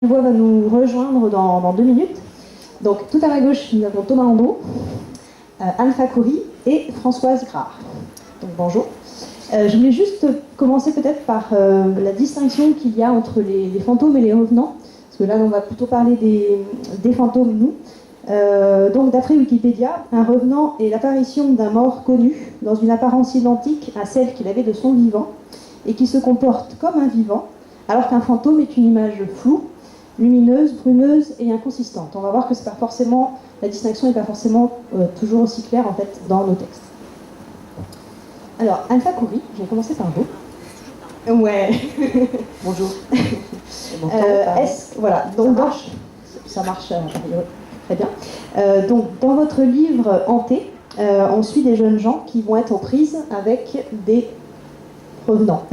Voix va nous rejoindre dans 2 minutes. Donc tout à ma gauche, nous avons Thomas Andrew, Anne Fakhouri et Françoise Grard. Donc bonjour. Je voulais juste commencer peut-être par la distinction qu'il y a entre les fantômes et les revenants, parce que là on va plutôt parler des fantômes, nous. Donc d'après Wikipédia, un revenant est l'apparition d'un mort connu dans une apparence identique à celle qu'il avait de son vivant et qui se comporte comme un vivant, alors qu'un fantôme est une image floue, lumineuse, brumeuse et inconsistante. On va voir que c'est pas forcément, la distinction n'est pas forcément toujours aussi claire en fait dans nos textes. Alors, Anne Fakhouri, je vais commencer par vous. Ouais. Bonjour. Voilà, donc ça marche très bien. Donc, dans votre livre Hanté, on suit des jeunes gens qui vont être aux prises avec des revenants.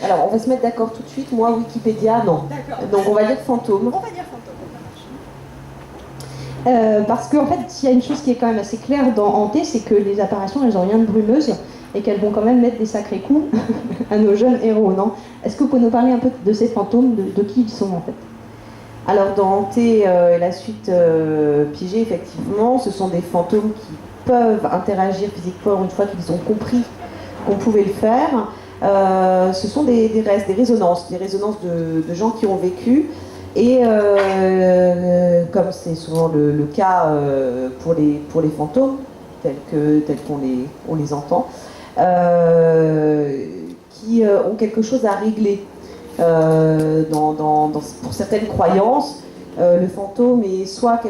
Alors, on va se mettre d'accord tout de suite. Moi, Wikipédia, non. Donc, on va dire fantôme. On va dire fantôme. Parce qu'en fait, s'il y a une chose qui est quand même assez claire dans Hanté, c'est que les apparitions, elles n'ont rien de brumeuse et qu'elles vont quand même mettre des sacrés coups à nos jeunes héros, non? Est-ce que vous pouvez nous parler un peu de ces fantômes, de qui ils sont en fait? Alors, dans Hanté et la suite Piégé, effectivement, ce sont des fantômes qui peuvent interagir physiquement une fois qu'ils ont compris qu'on pouvait le faire. Ce sont des résonances de gens qui ont vécu. Et comme c'est souvent le cas pour les fantômes, tels qu'on les entend, qui ont quelque chose à régler. Pour certaines croyances, le fantôme est soit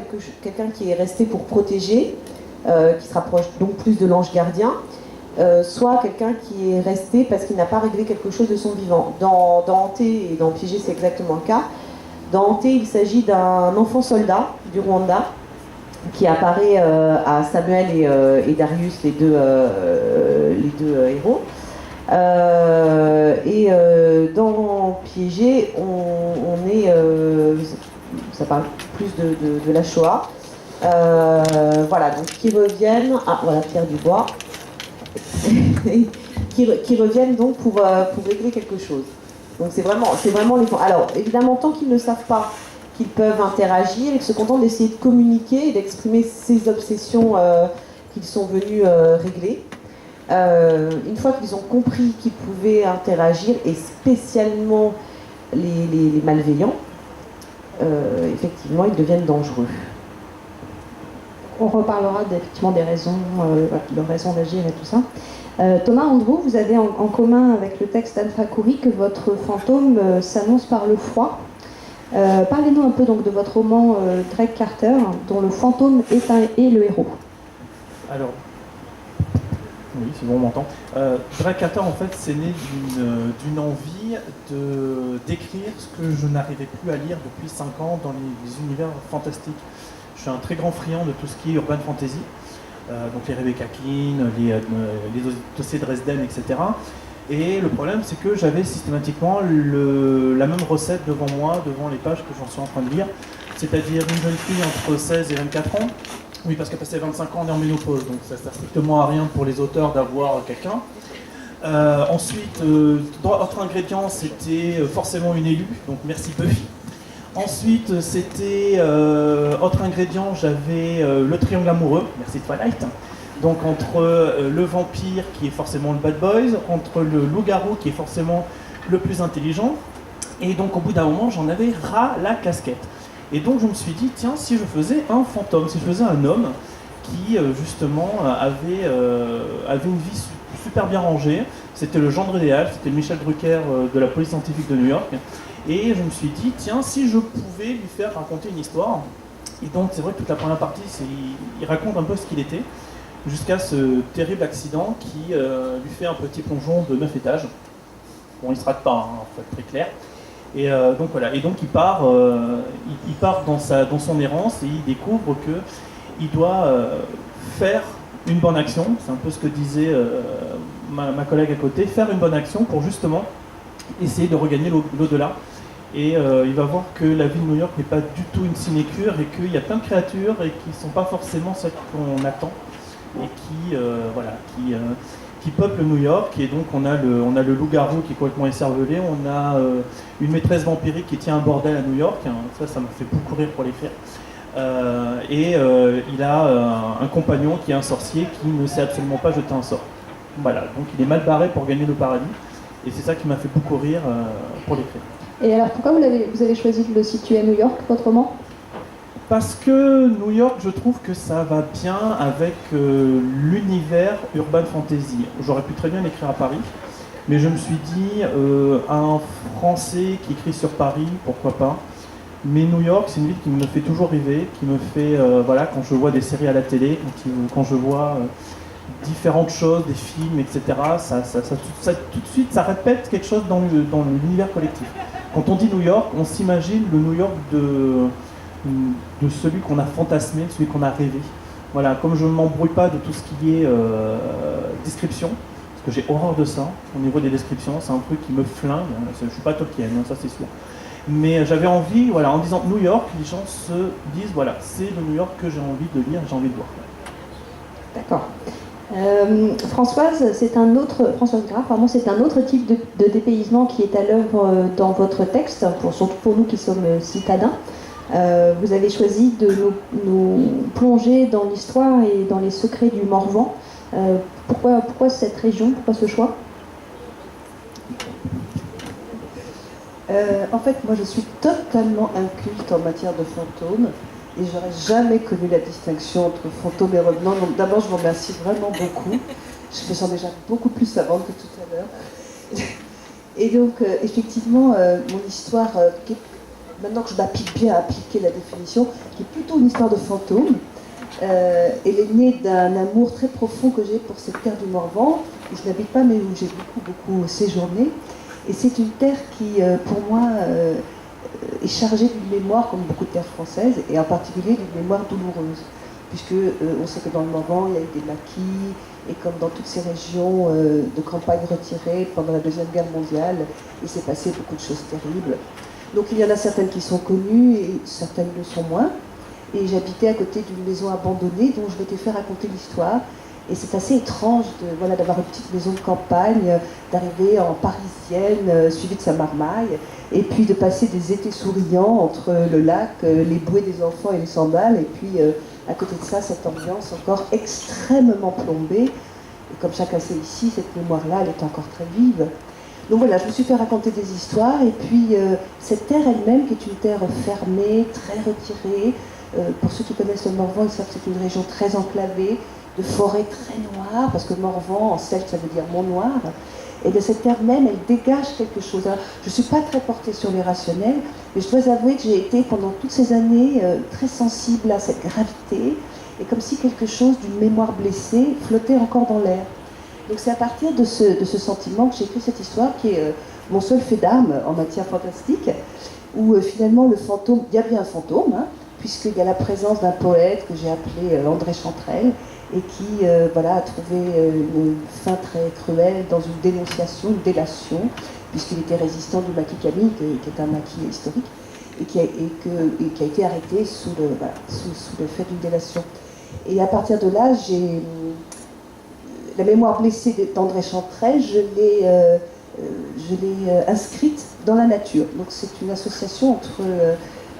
quelqu'un qui est resté pour protéger, qui se rapproche donc plus de l'ange gardien, soit quelqu'un qui est resté parce qu'il n'a pas réglé quelque chose de son vivant. Dans Hanté et dans Piégé, c'est exactement le cas. Dans Hanté, il s'agit d'un enfant soldat du Rwanda qui apparaît à Samuel et Darius, les deux héros. Dans Piégé, on est, ça parle plus de la Shoah. Voilà, donc qui reviennent. Ah, voilà, Pierre Dubois. qui reviennent donc pour régler quelque chose. Donc c'est vraiment les... Alors évidemment, tant qu'ils ne savent pas qu'ils peuvent interagir, ils se contentent d'essayer de communiquer et d'exprimer ces obsessions qu'ils sont venus régler. Une fois qu'ils ont compris qu'ils pouvaient interagir, et spécialement les malveillants, effectivement, ils deviennent dangereux. On reparlera effectivement des raisons, de raisons d'agir et tout ça. Thomas Andrew, vous avez en commun avec le texte d'Anne Fakhouri que votre fantôme s'annonce par le froid. Parlez-nous un peu donc de votre roman Drake Carter, dont le fantôme est le héros. Alors, oui, c'est bon, on m'entend. Drake Carter, en fait, c'est né d'une envie d'écrire ce que je n'arrivais plus à lire depuis 5 ans dans les univers fantastiques. Je suis un très grand friand de tout ce qui est urban fantasy, donc les Rebecca Keane, les dossiers Dresden, etc. Et le problème, c'est que j'avais systématiquement la même recette devant moi, devant les pages que j'en suis en train de lire, c'est-à-dire une jeune fille entre 16 et 24 ans. Oui, parce qu'à passer 25 ans, on est en ménopause, donc ça ne sert strictement à rien pour les auteurs d'avoir quelqu'un. Ensuite, autre ingrédient, c'était forcément une élue, donc merci Buffy. Ensuite, c'était autre ingrédient, j'avais le triangle amoureux, merci Twilight. Donc entre le vampire qui est forcément le bad boys, entre le loup-garou qui est forcément le plus intelligent, et donc au bout d'un moment, j'en avais ras la casquette. Et donc je me suis dit, tiens, si je faisais un fantôme, si je faisais un homme qui justement avait une vie super bien rangée, c'était le genre idéal, c'était le Michel Drucker de la police scientifique de New York. Et je me suis dit, tiens, si je pouvais lui faire raconter une histoire. Et donc c'est vrai que toute la première partie, il raconte un peu ce qu'il était, jusqu'à ce terrible accident qui lui fait un petit plongeon de 9 étages. Bon, il ne se rate pas, hein, faut être très clair. Et donc voilà, et donc il part dans son errance et il découvre qu'il doit faire une bonne action. C'est un peu ce que disait ma collègue à côté, faire une bonne action pour justement essayer de regagner l'au-delà. Et il va voir que la ville de New York n'est pas du tout une sinécure et qu'il y a plein de créatures et qui ne sont pas forcément celles qu'on attend et qui peuplent New York. Et donc on a le loup-garou qui est complètement écervelé, on a une maîtresse vampirique qui tient un bordel à New York, hein. Ça me fait beaucoup rire pour l'écrire. Il a un compagnon qui est un sorcier qui ne sait absolument pas jeter un sort. Voilà, donc il est mal barré pour gagner le paradis. Et c'est ça qui m'a fait beaucoup rire pour l'écrire. Et alors pourquoi vous avez choisi de le situer à New York, votre roman ? Parce que New York, je trouve que ça va bien avec l'univers urban fantasy. J'aurais pu très bien l'écrire à Paris, mais je me suis dit, un Français qui écrit sur Paris, pourquoi pas. Mais New York, c'est une ville qui me fait toujours rêver, qui me fait, voilà, quand je vois des séries à la télé, quand je vois différentes choses, des films, etc., ça, tout de suite, ça répète quelque chose dans l'univers collectif. Quand on dit New York, on s'imagine le New York de celui qu'on a fantasmé, de celui qu'on a rêvé. Voilà, comme je ne m'embrouille pas de tout ce qui est description, parce que j'ai horreur de ça, au niveau des descriptions, c'est un truc qui me flingue, je ne suis pas Tolkien, ça c'est sûr. Mais j'avais envie, voilà, en disant New York, les gens se disent, voilà, c'est le New York que j'ai envie de lire, j'ai envie de voir. D'accord. Françoise Graff, pardon, c'est un autre type de dépaysement qui est à l'œuvre dans votre texte, surtout pour nous qui sommes citadins. Vous avez choisi de nous plonger dans l'histoire et dans les secrets du Morvan. Pourquoi cette région? Pourquoi ce choix? En fait, moi je suis totalement inculte en matière de fantômes et j'aurais jamais connu la distinction entre fantômes et revenants. Donc d'abord, je vous remercie vraiment beaucoup. Je me sens déjà beaucoup plus savante que tout à l'heure. Et donc, effectivement, mon histoire, maintenant que je m'applique bien à appliquer la définition, qui est plutôt une histoire de fantômes, elle est née d'un amour très profond que j'ai pour cette terre du Morvan, où je n'habite pas mais où j'ai beaucoup séjourné. Et c'est une terre qui, pour moi, est chargée d'une mémoire, comme beaucoup de terres françaises, et en particulier d'une mémoire douloureuse. Puisque on sait que dans le Morvan, il y a eu des maquis, et comme dans toutes ces régions de campagne retirées pendant la Deuxième Guerre mondiale, il s'est passé beaucoup de choses terribles. Donc il y en a certaines qui sont connues, et certaines le sont moins. Et j'habitais à côté d'une maison abandonnée dont je m'étais fait raconter l'histoire. Et c'est assez étrange d'avoir une petite maison de campagne, d'arriver en parisienne, suivie de sa marmaille, et puis de passer des étés souriants entre le lac, les bouées des enfants et les sandales, et puis à côté de ça, cette ambiance encore extrêmement plombée. Et comme chacun sait ici, cette mémoire-là, elle est encore très vive. Donc voilà, je me suis fait raconter des histoires, et puis cette terre elle-même, qui est une terre fermée, très retirée, pour ceux qui connaissent le Morvan, ils savent que c'est une région très enclavée, de forêts très noires, parce que Morvan, en celte, ça veut dire mont noir. Et de cette terre même, elle dégage quelque chose. Alors, je ne suis pas très portée sur les rationnels, mais je dois avouer que j'ai été pendant toutes ces années très sensible à cette gravité, et comme si quelque chose d'une mémoire blessée flottait encore dans l'air. Donc c'est à partir de ce sentiment que j'ai écrit cette histoire, qui est mon seul fait d'armes en matière fantastique, où finalement le fantôme, il y a bien un fantôme, hein, puisqu'il y a la présence d'un poète que j'ai appelé André Chantrel, et qui a trouvé une fin très cruelle dans une dénonciation, une délation, puisqu'il était résistant du maquis Camille, qui est un maquis historique, et qui a été arrêté sous le fait d'une délation. Et à partir de là, j'ai la mémoire blessée d'André Chantrel, je l'ai inscrite dans la nature. Donc c'est une association entre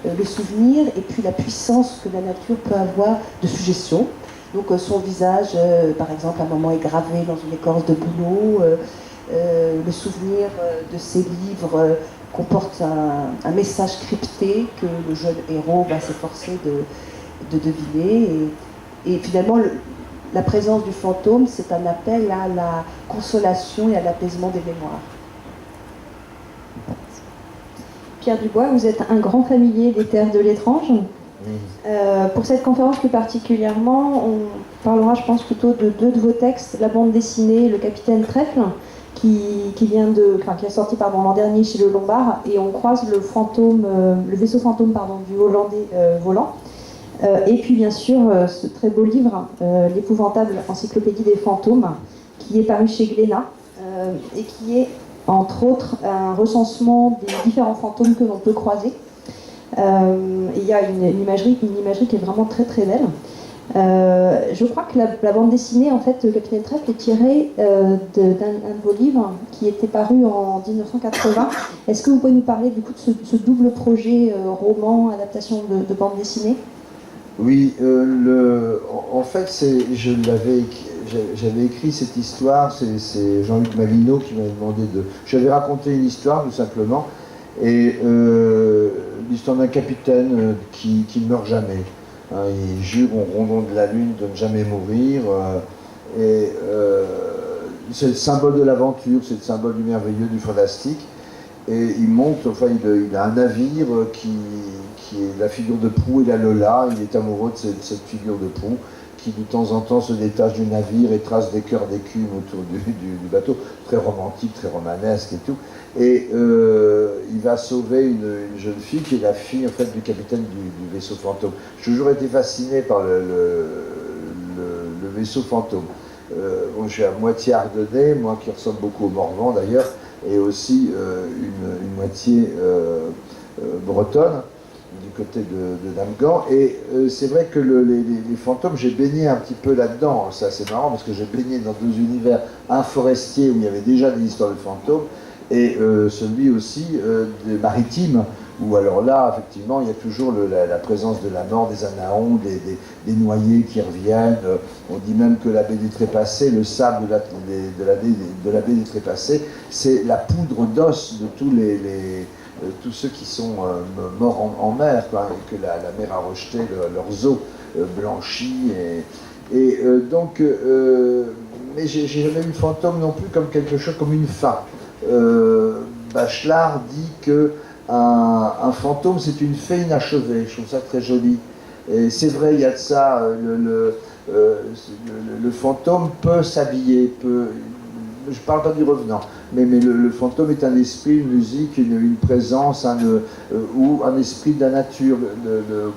le souvenir et puis la puissance que la nature peut avoir de suggestion. Donc son visage, par exemple, à un moment est gravé dans une écorce de bouleau. Le souvenir de ses livres comporte un message crypté que le jeune héros va s'efforcer de deviner. Et finalement, la présence du fantôme, c'est un appel à la consolation et à l'apaisement des mémoires. Pierre Dubois, vous êtes un grand familier des terres de l'étrange. Pour cette conférence plus particulièrement, on parlera, je pense, plutôt de deux de vos textes, la bande dessinée Le Capitaine Trèfle, qui est sorti l'an dernier chez Le Lombard, et on croise le vaisseau fantôme du Hollandais volant. Et puis bien sûr ce très beau livre, l'épouvantable encyclopédie des fantômes, qui est paru chez Glénat, et qui est entre autres un recensement des différents fantômes que l'on peut croiser. Il y a une imagerie qui est vraiment très très belle. Je crois que la bande dessinée, en fait, Capitaine Trèfle est tirée d'un de vos livres qui était paru en 1980. Est-ce que vous pouvez nous parler du coup de ce double projet roman, adaptation de bande dessinée? Oui, en fait, j'avais écrit cette histoire, c'est Jean-Luc Malino qui m'avait demandé de... J'avais raconté une histoire, tout simplement, et l'histoire d'un capitaine qui ne meurt jamais. Hein, il jure au rondon de la lune de ne jamais mourir, c'est le symbole de l'aventure, c'est le symbole du merveilleux, du fantastique, et il monte, enfin, il a un navire qui est la figure de proue et la Lola. Il est amoureux de cette figure de proue qui de temps en temps se détache du navire et trace des cœurs d'écume autour du bateau, très romantique, très romanesque et tout. Et il va sauver une jeune fille qui est la fille en fait du capitaine du vaisseau fantôme. J'ai toujours été fasciné par le vaisseau fantôme. Bon, je suis à moitié ardennais, moi qui ressemble beaucoup au Morvan d'ailleurs, et aussi une moitié bretonne du côté de Damgand, et c'est vrai que les fantômes, j'ai baigné un petit peu là-dedans. C'est assez marrant parce que j'ai baigné dans deux univers, un forestier où il y avait déjà des histoires de fantômes, et celui aussi des maritimes, où alors là, effectivement, il y a toujours la présence de la mort, des anaons, des noyés qui reviennent. On dit même que la baie des Trépassés, le sable de la baie des Trépassés, c'est la poudre d'os de tous ceux qui sont morts en mer, quoi, et que la mer a rejeté leurs os blanchis. Donc, mais j'ai jamais vu le fantôme non plus comme quelque chose, comme une fin. Bachelard dit que un fantôme, c'est une fée inachevée. Je trouve ça très joli. Et c'est vrai, il y a de ça. Le fantôme peut s'habiller, je ne parle pas du revenant, mais le fantôme est un esprit, une musique, une présence, ou un esprit de la nature.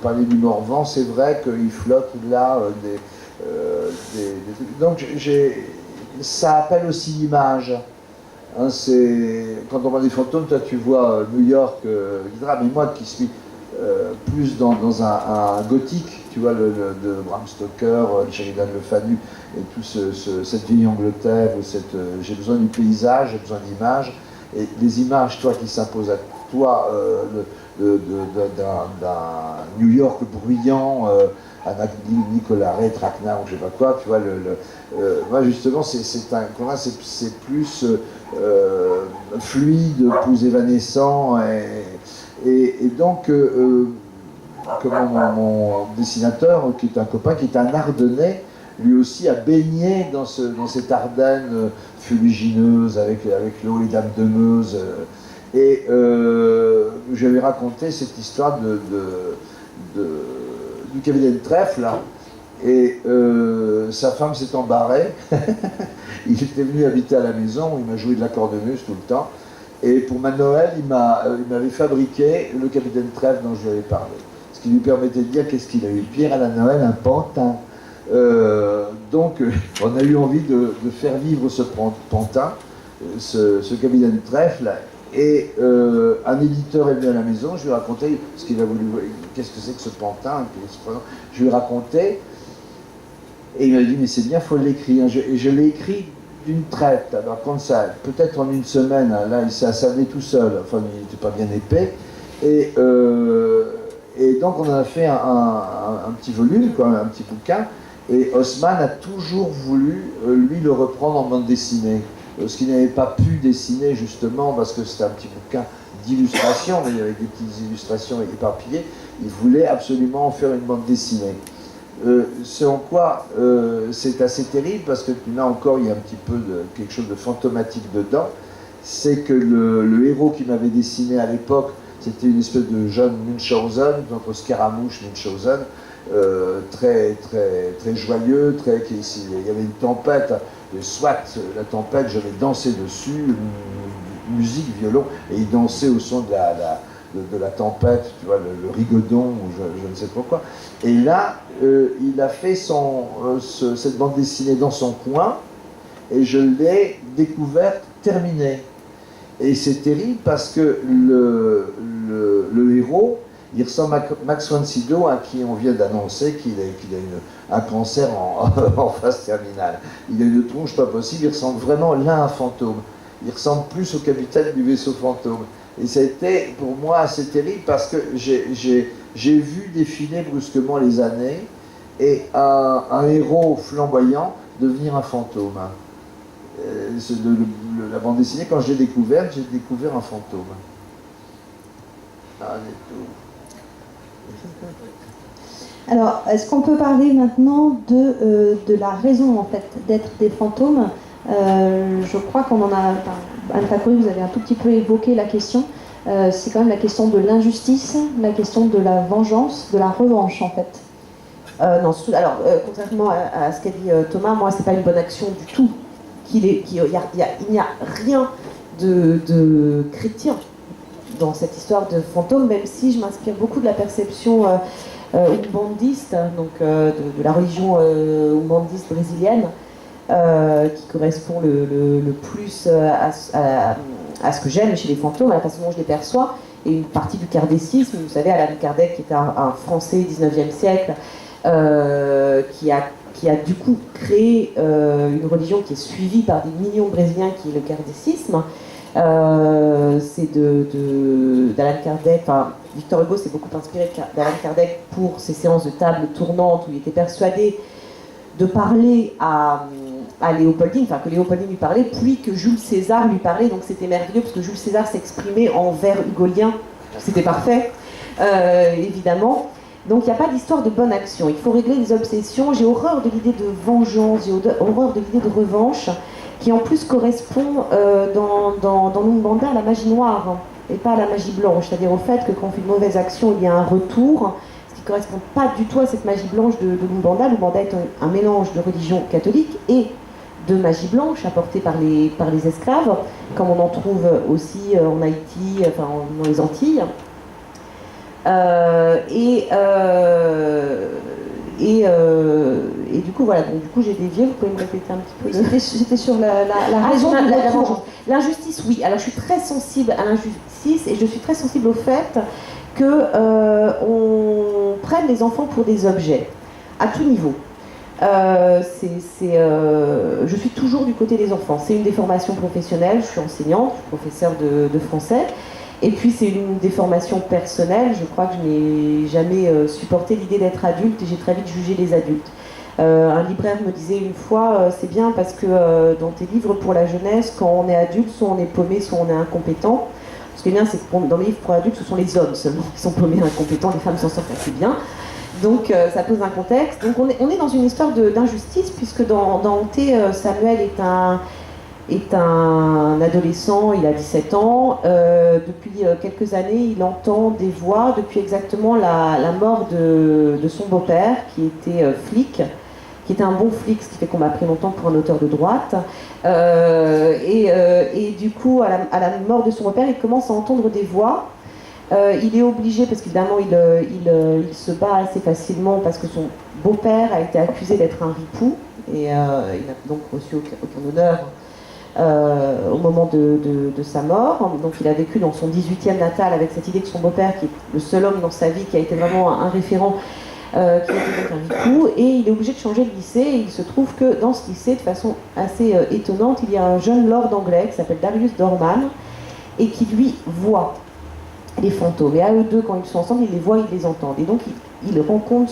Parler du Morvan, c'est vrai qu'il flotte là donc ça appelle aussi l'image. Hein, quand on voit des fantômes, toi tu vois New York, etc. Mais moi qui suis plus dans un gothique, tu vois, de Bram Stoker, Sheridan Le Fanu, et tout cette vieille Angleterre, j'ai besoin du paysage, j'ai besoin d'images, et les images, toi, qui s'imposent à toi, d'un New York bruyant, Nicolas Ray, Traquenard, ou je sais pas quoi, tu vois, moi justement, c'est plus fluide, plus évanescent, et donc, mon dessinateur, qui est un copain, qui est un Ardennais, lui aussi a baigné dans cette Ardenne fuligineuse avec l'eau, les dames de Meuse. Et je lui avais raconté cette histoire du capitaine Trèfle, là, et sa femme s'est embarrée. Il était venu habiter à la maison, il m'a joué de la cornemuse tout le temps. Et pour ma Noël, il m'avait fabriqué le capitaine Trèfle dont je lui avais parlé. Ce qui lui permettait de dire qu'est-ce qu'il a eu. Pierre à la Noël, un pantin. Donc, on a eu envie de faire vivre ce pantin, ce capitaine Trèfle. Et un éditeur est venu à la maison, je lui ai raconté ce qu'il a voulu, qu'est-ce que c'est que ce pantin. Je lui ai raconté, et il m'a dit, mais c'est bien, il faut l'écrire. Et je l'ai écrit d'une traite. Alors comme ça, peut-être en une semaine, là, ça venait tout seul, enfin, il n'était pas bien épais. Et donc on en a fait un petit volume, quoi, un petit bouquin, et Haussmann a toujours voulu, lui, le reprendre en bande dessinée. Ce qu'il n'avait pas pu dessiner, justement, parce que c'était un petit bouquin d'illustration, mais avec des petites illustrations éparpillées, il voulait absolument en faire une bande dessinée. Ce en quoi c'est assez terrible, parce que là encore il y a un petit peu quelque chose de fantomatique dedans, c'est que le héros qui m'avait dessiné à l'époque, c'était une espèce de jeune Munchausen, entre Scaramouche et Munchausen, très, très, très joyeux, il y avait une tempête, et soit la tempête, je vais danser dessus, musique, violon, et il dansait au son de la tempête, tu vois, le rigodon, ou je ne sais pas quoi. Et là, il a fait cette bande dessinée dans son coin, et je l'ai découverte terminée. Et c'est terrible parce que le héros, Il ressemble à Max von Sydow, à qui on vient d'annoncer qu'il a un cancer en phase terminale. Il a une tronche pas possible, il ressemble vraiment là à un fantôme. Il ressemble plus au capitaine du vaisseau fantôme. Et ça a été pour moi assez terrible parce que j'ai vu défiler brusquement les années et un héros flamboyant devenir un fantôme. La bande dessinée, quand je l'ai découverte, j'ai découvert un fantôme. Ah, Alors, est-ce qu'on peut parler maintenant de la raison en fait d'être des fantômes? Je crois qu'on en a, Anne Fakouri, vous avez un tout petit peu évoqué la question. C'est quand même la question de l'injustice, la question de la vengeance, de la revanche en fait. Non, contrairement à ce qu'a dit Thomas, moi, c'est pas une bonne action du tout. Il n'y a rien de chrétien dans cette histoire de fantôme, même si je m'inspire beaucoup de la perception umbandiste, donc de la religion umbandiste brésilienne, qui correspond le plus à ce que j'aime chez les fantômes, à la façon dont je les perçois, et une partie du kardécisme. Vous savez, Allan Kardec, qui était un Français du 19e siècle, qui a du coup créé une religion qui est suivie par des millions de Brésiliens, qui est le kardécisme. C'est d'Allan Kardec, enfin Victor Hugo s'est beaucoup inspiré d'Allan Kardec pour ses séances de table tournantes où il était persuadé de parler à Léopoldine, enfin que Léopoldine lui parlait, puis que Jules César lui parlait, donc c'était merveilleux parce que Jules César s'exprimait en vers hugolien, c'était parfait, évidemment. Donc il n'y a pas d'histoire de bonne action, il faut régler les obsessions. J'ai horreur de l'idée de vengeance, j'ai horreur de l'idée de revanche, qui en plus correspond dans l'Umbanda à la magie noire, et pas à la magie blanche, c'est-à-dire au fait que quand on fait une mauvaise action, il y a un retour, ce qui ne correspond pas du tout à cette magie blanche de l'Umbanda. L'Umbanda est un mélange de religion catholique et de magie blanche apportée par les esclaves, comme on en trouve aussi en Haïti, enfin dans les Antilles. Et du coup, voilà, donc du coup j'ai dévié, vous pouvez me répéter un petit peu? C'était sur la raison de la vengeance. L'injustice, oui. Alors je suis très sensible à l'injustice et je suis très sensible au fait qu'on prenne les enfants pour des objets, à tout niveau. Je suis toujours du côté des enfants. C'est une des formations professionnelles, je suis enseignante, je suis professeure de français. Et puis c'est une déformation personnelle, je crois que je n'ai jamais supporté l'idée d'être adulte et j'ai très vite jugé les adultes. Un libraire me disait une fois, c'est bien parce que dans tes livres pour la jeunesse, quand on est adulte, soit on est paumé, soit on est incompétent. Ce qui est bien, c'est que dans les livres pour adultes, ce sont les hommes seulement qui sont paumés, incompétents, les femmes s'en sortent assez bien. Donc ça pose un contexte. Donc on est dans une histoire d'injustice, puisque dans Hanté, Samuel est un adolescent, il a 17 ans. Depuis quelques années, il entend des voix depuis exactement la mort de son beau-père, qui était flic, qui était un bon flic, ce qui fait qu'on m'a pris longtemps pour un auteur de droite. Et du coup, à la mort de son beau-père, il commence à entendre des voix. Il est obligé, parce qu'évidemment il se bat assez facilement, parce que son beau-père a été accusé d'être un ripou, et il n'a donc reçu aucun honneur au moment de sa mort. Donc il a vécu dans son 18e natal avec cette idée que son beau-père, qui est le seul homme dans sa vie qui a été vraiment un référent, qui était donc un ripou, et il est obligé de changer de lycée, et il se trouve que dans ce lycée, de façon assez étonnante, il y a un jeune lord anglais qui s'appelle Darius Dorman, et qui lui voit les fantômes. Et à eux deux, quand ils sont ensemble, ils les voient, ils les entendent. Et donc il rencontre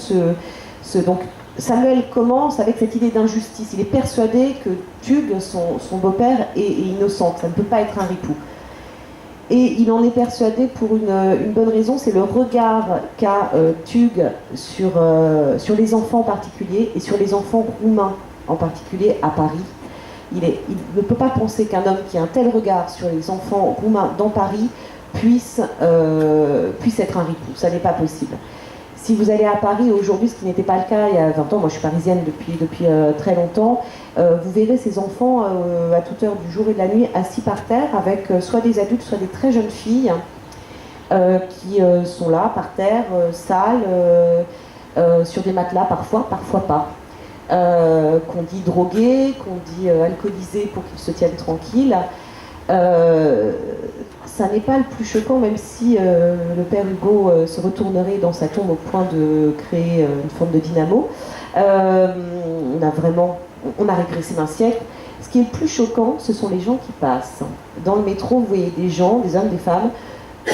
donc Samuel commence avec cette idée d'injustice. Il est persuadé que Tug, son beau-père, est innocent, que ça ne peut pas être un ripou. Et il en est persuadé pour une bonne raison, c'est le regard qu'a Tug sur les enfants en particulier, et sur les enfants roumains en particulier à Paris. Il ne peut pas penser qu'un homme qui a un tel regard sur les enfants roumains dans Paris puisse être un ripou. Ça n'est pas possible. Si vous allez à Paris aujourd'hui, ce qui n'était pas le cas il y a 20 ans, moi je suis parisienne depuis très longtemps, vous verrez ces enfants à toute heure du jour et de la nuit assis par terre avec soit des adultes, soit des très jeunes filles qui sont là par terre, sales, sur des matelas parfois pas. Qu'on dit drogués, qu'on dit alcoolisés pour qu'ils se tiennent tranquilles. Ça n'est pas le plus choquant, même si le père Hugo se retournerait dans sa tombe au point de créer une forme de dynamo. On a régressé d'un siècle. Ce qui est le plus choquant, ce sont les gens qui passent. Dans le métro, vous voyez des gens, des hommes, des femmes,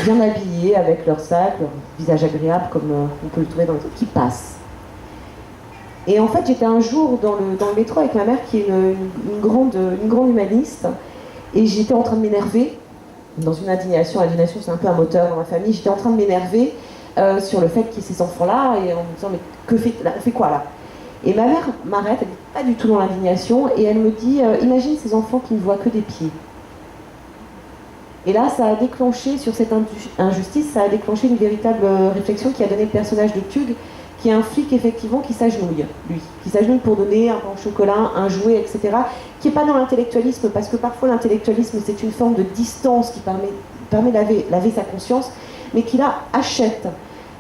bien habillés, avec leur sac, leur visage agréable, comme on peut le trouver dans le métro, qui passent. Et en fait, j'étais un jour dans le métro avec ma mère, qui est une grande humaniste, et j'étais en train de m'énerver, dans une indignation. L'indignation, c'est un peu un moteur dans ma famille. J'étais en train de m'énerver sur le fait qu'il y ait ces enfants-là, et en me disant, mais on fait quoi là? Et ma mère m'arrête, elle n'est pas du tout dans l'indignation, et elle me dit, imagine ces enfants qui ne voient que des pieds. Et là, ça a déclenché, sur cette injustice, ça a déclenché une véritable réflexion qui a donné le personnage de Tug, qui est un flic, effectivement, qui s'agenouille, lui. Qui s'agenouille pour donner un pain au chocolat, un jouet, etc. Qui n'est pas dans l'intellectualisme, parce que parfois l'intellectualisme, c'est une forme de distance qui permet de laver sa conscience, mais qui là achète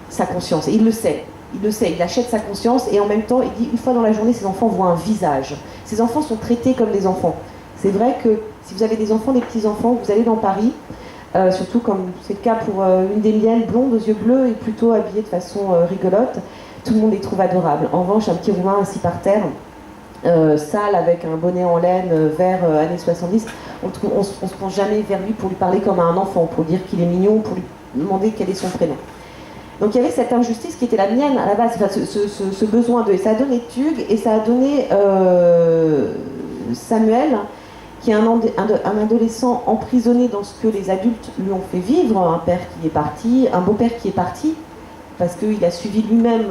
sa conscience. Et il le sait, il achète sa conscience, et en même temps, il dit, une fois dans la journée, ces enfants voient un visage. Ces enfants sont traités comme des enfants. C'est vrai que si vous avez des enfants, des petits-enfants, vous allez dans Paris, surtout comme c'est le cas pour une des miennes, blonde aux yeux bleus et plutôt habillée de façon rigolote, tout le monde les trouve adorables. En revanche, un petit Roumain assis par terre, sale, avec un bonnet en laine, vert années 70, on se penche jamais vers lui pour lui parler comme à un enfant, pour dire qu'il est mignon, pour lui demander quel est son prénom. Donc il y avait cette injustice qui était la mienne à la base, enfin, ce besoin de... Et ça a donné Tug, et ça a donné Samuel, qui est un adolescent emprisonné dans ce que les adultes lui ont fait vivre, un père qui est parti, un beau-père qui est parti, parce qu'il a suivi lui-même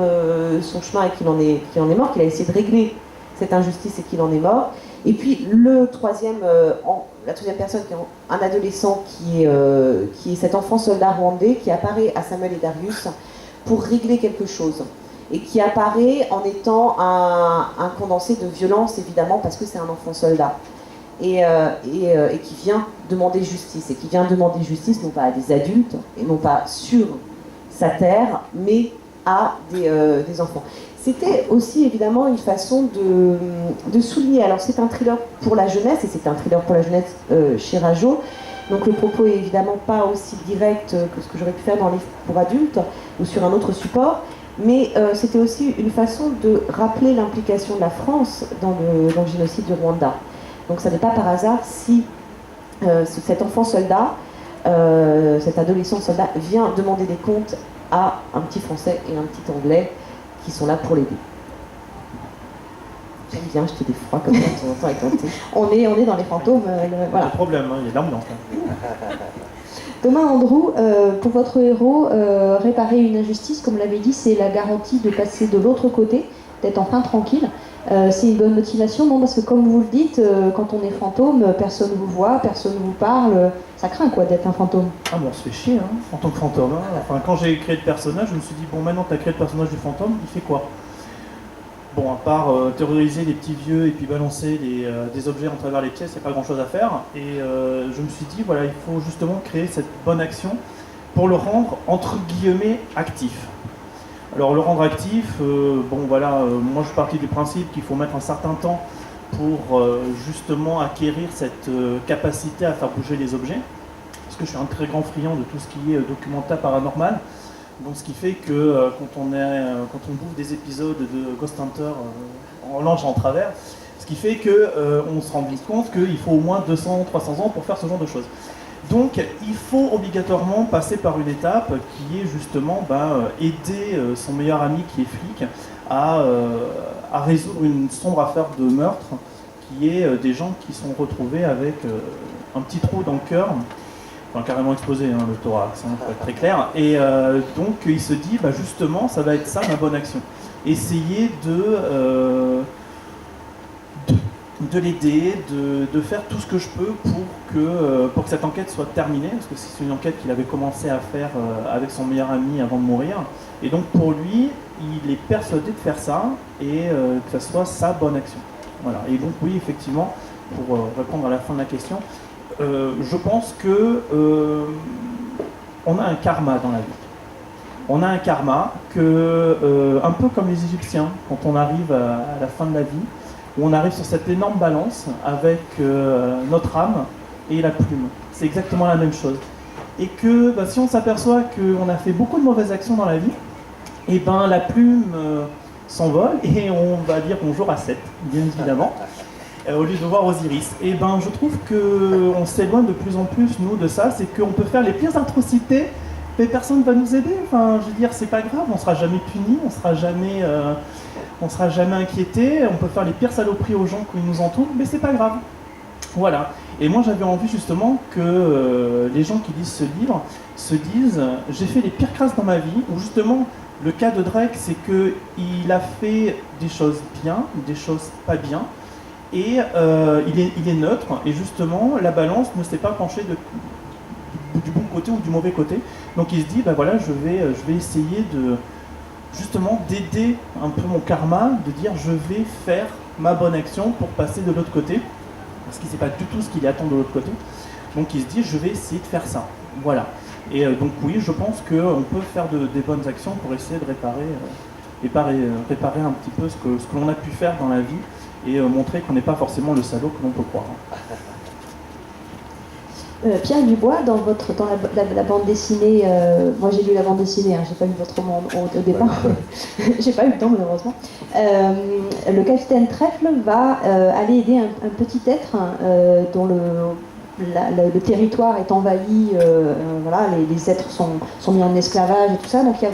son chemin et qu'il en est mort, qu'il a essayé de régler cette injustice et qu'il en est mort. Et puis la troisième personne, qui est un adolescent qui est cet enfant soldat rwandais qui apparaît à Samuel et Darius pour régler quelque chose. Et qui apparaît en étant un condensé de violence, évidemment, parce que c'est un enfant soldat. Et qui vient demander justice. Et qui vient demander justice non pas à des adultes, et non pas sur sa terre, mais à des enfants. C'était aussi évidemment une façon de souligner. Alors c'est un thriller pour la jeunesse, et c'est un thriller pour la jeunesse chez Rajo. Donc le propos est évidemment pas aussi direct que ce que j'aurais pu faire dans les livres pour adultes ou sur un autre support, mais c'était aussi une façon de rappeler l'implication de la France dans le génocide du Rwanda. Donc ça n'est pas par hasard si cet enfant soldat, cet adolescent soldat vient demander des comptes à un petit Français et un petit Anglais qui sont là pour l'aider. J'aime bien jeter des froids comme ça de temps en temps avec un thé. On est dans les fantômes, voilà. Pas de problème, hein, il y a l'ambiance. Thomas Andrew, pour votre héros, réparer une injustice, comme l'avait dit, c'est la garantie de passer de l'autre côté, d'être enfin tranquille. C'est une bonne motivation, non? Parce que comme vous le dites, quand on est fantôme, personne ne vous voit, personne ne vous parle. Ça craint quoi d'être un fantôme. Ah bon, on se fait chier hein, en tant que fantôme. Hein. Enfin, quand j'ai créé le personnage, je me suis dit, bon maintenant tu as créé le personnage du fantôme, il fait quoi? Bon, à part terroriser les petits vieux et puis balancer des objets en travers les pièces, il n'y a pas grand chose à faire. Et je me suis dit, voilà, il faut justement créer cette bonne action pour le rendre, entre guillemets, actif. Alors le rendre actif, moi je suis parti du principe qu'il faut mettre un certain temps pour justement acquérir cette capacité à faire bouger les objets. Parce que je suis un très grand friand de tout ce qui est documentaire paranormal. Donc ce qui fait que quand on bouffe des épisodes de Ghost Hunter en large en travers, ce qui fait qu'on se rend vite compte qu'il faut au moins 200-300 ans pour faire ce genre de choses. Donc il faut obligatoirement passer par une étape qui est justement aider son meilleur ami qui est flic à résoudre une sombre affaire de meurtre qui est des gens qui sont retrouvés avec un petit trou dans le cœur, enfin carrément explosé le thorax, pour être très clair, et donc il se dit justement ça va être ça ma bonne action, essayer de l'aider, de faire tout ce que je peux pour que cette enquête soit terminée, parce que c'est une enquête qu'il avait commencé à faire avec son meilleur ami avant de mourir, et donc pour lui, il est persuadé de faire ça, et que ça soit sa bonne action. Voilà. Et donc oui, effectivement, pour répondre à la fin de la question, je pense que on a un karma dans la vie. On a un karma un peu comme les Égyptiens, quand on arrive à la fin de la vie, où on arrive sur cette énorme balance avec notre âme et la plume. C'est exactement la même chose. Et que si on s'aperçoit qu'on a fait beaucoup de mauvaises actions dans la vie, et ben la plume s'envole et on va dire bonjour à Seth, bien évidemment, au lieu de voir Osiris. Et ben je trouve qu'on s'éloigne de plus en plus, nous, de ça, c'est qu'on peut faire les pires atrocités, mais personne ne va nous aider. Enfin, je veux dire, c'est pas grave, on sera jamais puni, on sera jamais inquiété, on peut faire les pires saloperies aux gens qui nous entourent, mais c'est pas grave. Voilà. Et moi j'avais envie justement que les gens qui lisent ce livre se disent j'ai fait les pires crasses dans ma vie, où justement le cas de Drake c'est qu'il a fait des choses bien, des choses pas bien, et il est neutre, et justement la balance ne s'est pas penchée du bon côté ou du mauvais côté. Donc il se dit voilà, je vais essayer de justement d'aider un peu mon karma, de dire je vais faire ma bonne action pour passer de l'autre côté. Parce qu'il ne sait pas du tout ce qu'il attend de l'autre côté. Donc il se dit, je vais essayer de faire ça. Voilà. Et donc oui, je pense qu'on peut faire des bonnes actions pour essayer de réparer un petit peu ce que l'on a pu faire dans la vie et montrer qu'on n'est pas forcément le salaud que l'on peut croire. Pierre Dubois, dans la bande dessinée, moi j'ai lu la bande dessinée, j'ai pas lu votre roman au départ, j'ai pas eu le temps malheureusement. Le capitaine Trèfle va aller aider un petit être dont le territoire est envahi, voilà, les êtres sont mis en esclavage et tout ça, donc il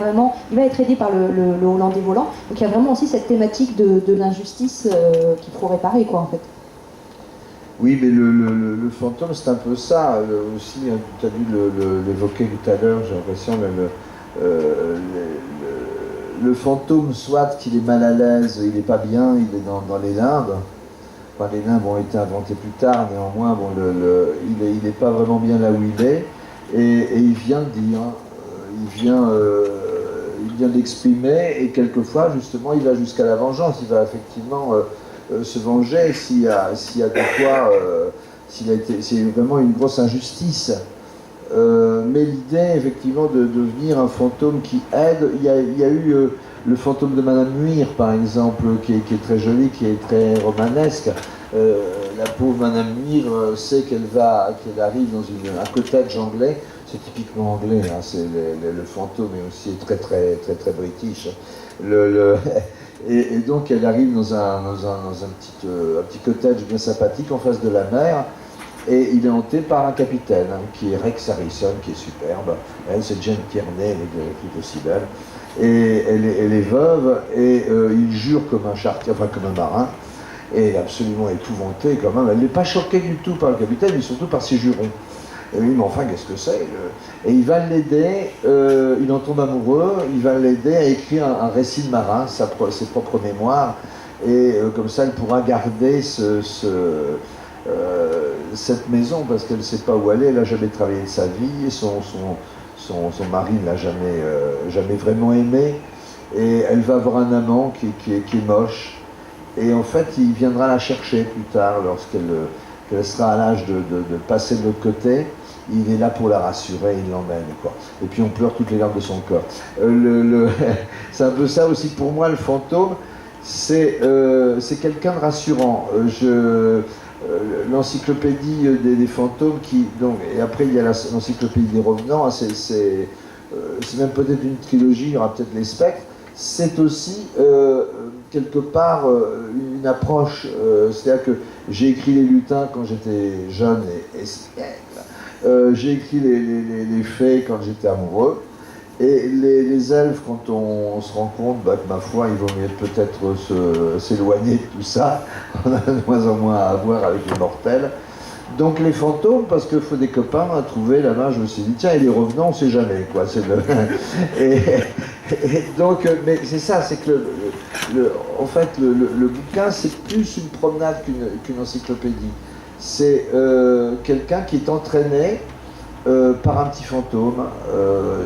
va être aidé par le Hollandais volant, donc il y a vraiment aussi cette thématique de l'injustice qu'il faut réparer, quoi, en fait. Oui, mais le fantôme, c'est un peu ça aussi. Hein, tu as dû l'évoquer tout à l'heure, j'ai l'impression, le fantôme, soit qu'il est mal à l'aise, il n'est pas bien, il est dans les limbes. Enfin, les limbes ont été inventés plus tard, néanmoins, il n'est pas vraiment bien là où il est. Et il vient de dire, il vient d'exprimer, et quelquefois, justement, il va jusqu'à la vengeance. Il va effectivement se venger s'il y a de quoi, s'il y a vraiment une grosse injustice. Mais l'idée, effectivement, de devenir un fantôme qui aide, il y a eu le fantôme de Madame Muir, par exemple, qui est très joli, qui est très romanesque. La pauvre Madame Muir sait qu'elle arrive dans un cottage anglais. C'est typiquement anglais, hein, le fantôme est aussi très très très très british. Et donc elle arrive dans un petit cottage bien sympathique en face de la mer, et il est hanté par un capitaine qui est Rex Harrison, qui est superbe. Elle, c'est Jane Tierney, elle est tout aussi belle. Et elle est veuve, et il jure comme un charretier, enfin comme un marin, et elle est absolument épouvantée quand même. Elle n'est pas choquée du tout par le capitaine, mais surtout par ses jurons. Et lui, mais enfin, qu'est-ce que c'est? Et il va l'aider, il en tombe amoureux, il va l'aider à écrire un récit de marin, ses propres mémoires, et comme ça, elle pourra garder cette maison, parce qu'elle ne sait pas où aller, elle n'a jamais travaillé de sa vie, et son mari ne l'a jamais vraiment aimé, et elle va avoir un amant qui est moche, et en fait, il viendra la chercher plus tard, lorsqu'elle sera à l'âge de passer de l'autre côté. Il est là pour la rassurer, il l'emmène, quoi. Et puis on pleure toutes les larmes de son corps. C'est un peu ça aussi pour moi, le fantôme, c'est quelqu'un de rassurant. L'encyclopédie des fantômes, et après il y a l'encyclopédie des revenants, hein, c'est même peut-être une trilogie, il y aura peut-être les spectres, c'est aussi quelque part une approche, c'est-à-dire que j'ai écrit les lutins quand j'étais jeune et j'ai écrit les fées quand j'étais amoureux, et les elfes, quand on se rend compte que ma foi, il vaut mieux peut-être s'éloigner de tout ça, on a de moins en moins à voir avec les mortels. Donc les fantômes, parce qu'il faut des copains à trouver là-bas, je me suis dit, tiens, et les revenants, on ne sait jamais, quoi. Et donc, mais c'est ça, c'est que en fait, le bouquin, c'est plus une promenade qu'une encyclopédie. C'est quelqu'un qui est entraîné par un petit fantôme,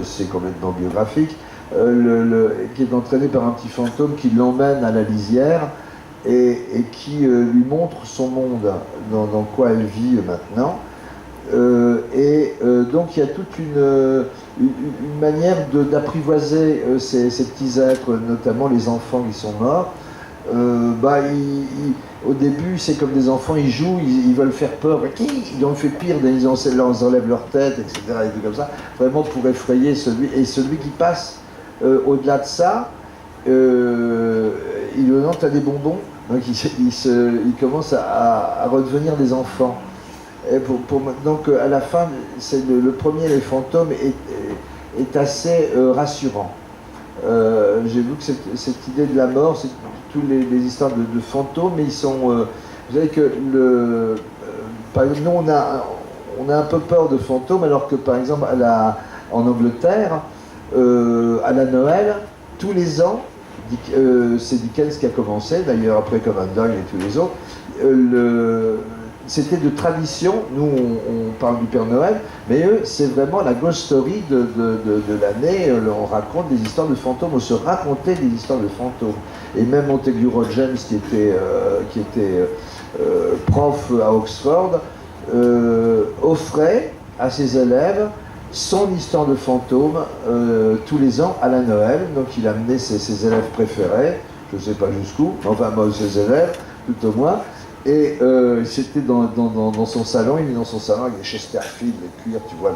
c'est complètement biographique, qui est entraîné par un petit fantôme qui l'emmène à la lisière et qui lui montre son monde, dans quoi elle vit maintenant. Donc il y a toute une manière d'apprivoiser ces petits êtres, notamment les enfants qui sont morts, au début, c'est comme des enfants, ils jouent, ils veulent faire peur. Ils ont fait pire, ils enlèvent leur tête, etc. Et tout comme ça, vraiment pour effrayer celui. Et celui qui passe au-delà de ça, il lui demande, t'as des bonbons. Donc il commence à redevenir des enfants. Et donc à la fin, le premier, les fantômes, est assez rassurant. J'ai vu que cette idée de la mort, c'est toutes les histoires de fantômes, mais ils sont... vous savez que, par exemple, nous, on a un peu peur de fantômes, alors que, par exemple, en Angleterre, à la Noël, tous les ans, c'est Dickens qui a commencé, d'ailleurs après Conan Doyle et tous les autres, c'était de tradition. Nous on parle du Père Noël, mais eux c'est vraiment la ghost story de l'année. On raconte des histoires de fantômes, on se racontait des histoires de fantômes. Et même Montague Rogers qui était prof à Oxford offrait à ses élèves son histoire de fantôme tous les ans à la Noël. Donc il amenait ses élèves préférés, je ne sais pas jusqu'où, enfin moi ses élèves tout au moins. Et c'était dans son salon, il est dans son salon avec des Chesterfield, les cuirs, tu vois,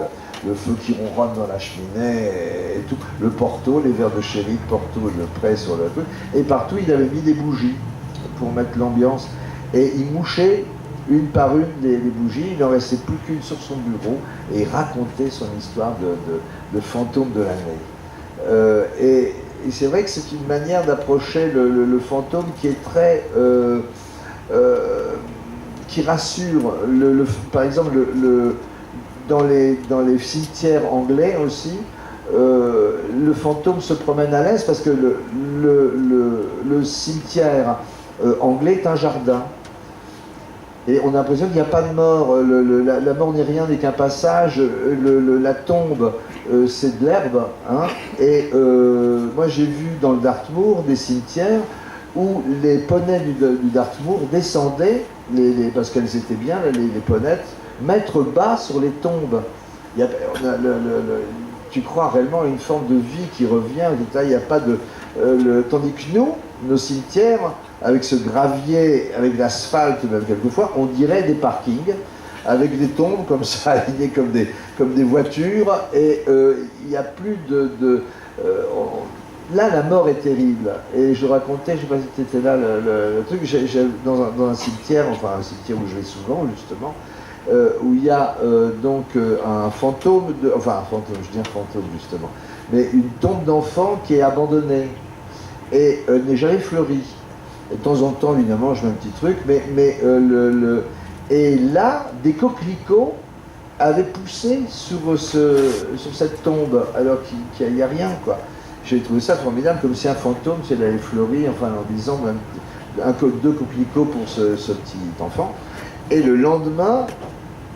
le feu qui ronronne dans la cheminée et tout, le Porto, les verres de sherry, de Porto et le prêt sur le truc. Et partout, il avait mis des bougies pour mettre l'ambiance. Et il mouchait une par une les bougies, il n'en restait plus qu'une sur son bureau, et il racontait son histoire de fantôme de l'année. Et c'est vrai que c'est une manière d'approcher le fantôme qui est très... qui rassure. Par exemple, dans les cimetières anglais aussi, le fantôme se promène à l'aise parce que le cimetière anglais est un jardin. Et on a l'impression qu'il n'y a pas de mort. La mort n'est rien, n'est qu'un passage. La tombe, c'est de l'herbe. Hein. Et moi, j'ai vu dans le Dartmoor des cimetières où les poneys du Dartmoor descendaient, parce qu'elles étaient bien, les ponettes, mettre bas sur les tombes. Tu crois réellement à une forme de vie qui revient, il n'y a pas de... tandis que nous, nos cimetières, avec ce gravier, avec l'asphalte même quelquefois, on dirait des parkings, avec des tombes comme ça, alignées comme des voitures, et il n'y a plus là, la mort est terrible. Et je racontais, je ne sais pas si tu étais là, le truc, dans un cimetière, enfin un cimetière où je vais souvent, justement, où il y a donc un fantôme, enfin un fantôme, je dis un fantôme justement, mais une tombe d'enfant qui est abandonnée et n'est jamais fleurie. Et de temps en temps, évidemment, je mets un petit truc, et là, des coquelicots avaient poussé sur cette tombe, alors qu'il n'y a rien, quoi. J'ai trouvé ça formidable, comme si un fantôme, si elle avait fleuri, enfin en disant même deux coquelicots pour ce petit enfant. Et le lendemain,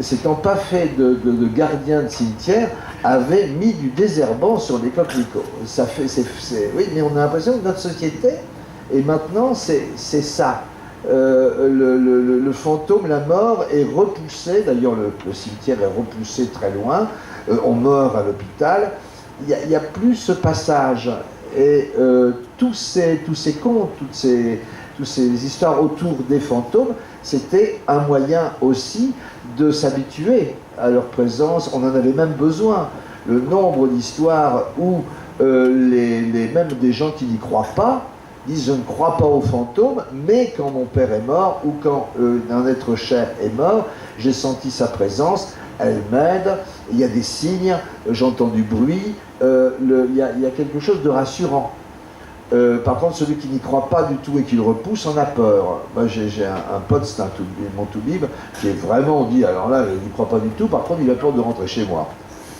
s'étant pas fait de gardien de cimetière, avait mis du désherbant sur les coquelicots. Oui, mais on a l'impression que notre société, et maintenant, c'est ça. Le fantôme, la mort est repoussé, d'ailleurs le cimetière est repoussé très loin, on meurt à l'hôpital. Il n'y a plus ce passage. Et tous ces contes, toutes ces histoires autour des fantômes, c'était un moyen aussi de s'habituer à leur présence. On en avait même besoin. Le nombre d'histoires où même des gens qui n'y croient pas disent « je ne crois pas aux fantômes, mais quand mon père est mort ou quand un être cher est mort, j'ai senti sa présence, elle m'aide, il y a des signes, j'entends du bruit, il y a quelque chose de rassurant. Par contre, celui qui n'y croit pas du tout et qui le repousse en a peur. Moi, j'ai un pote, c'est mon toubib, qui est vraiment, on dit, alors là, il n'y croit pas du tout, par contre, il a peur de rentrer chez moi.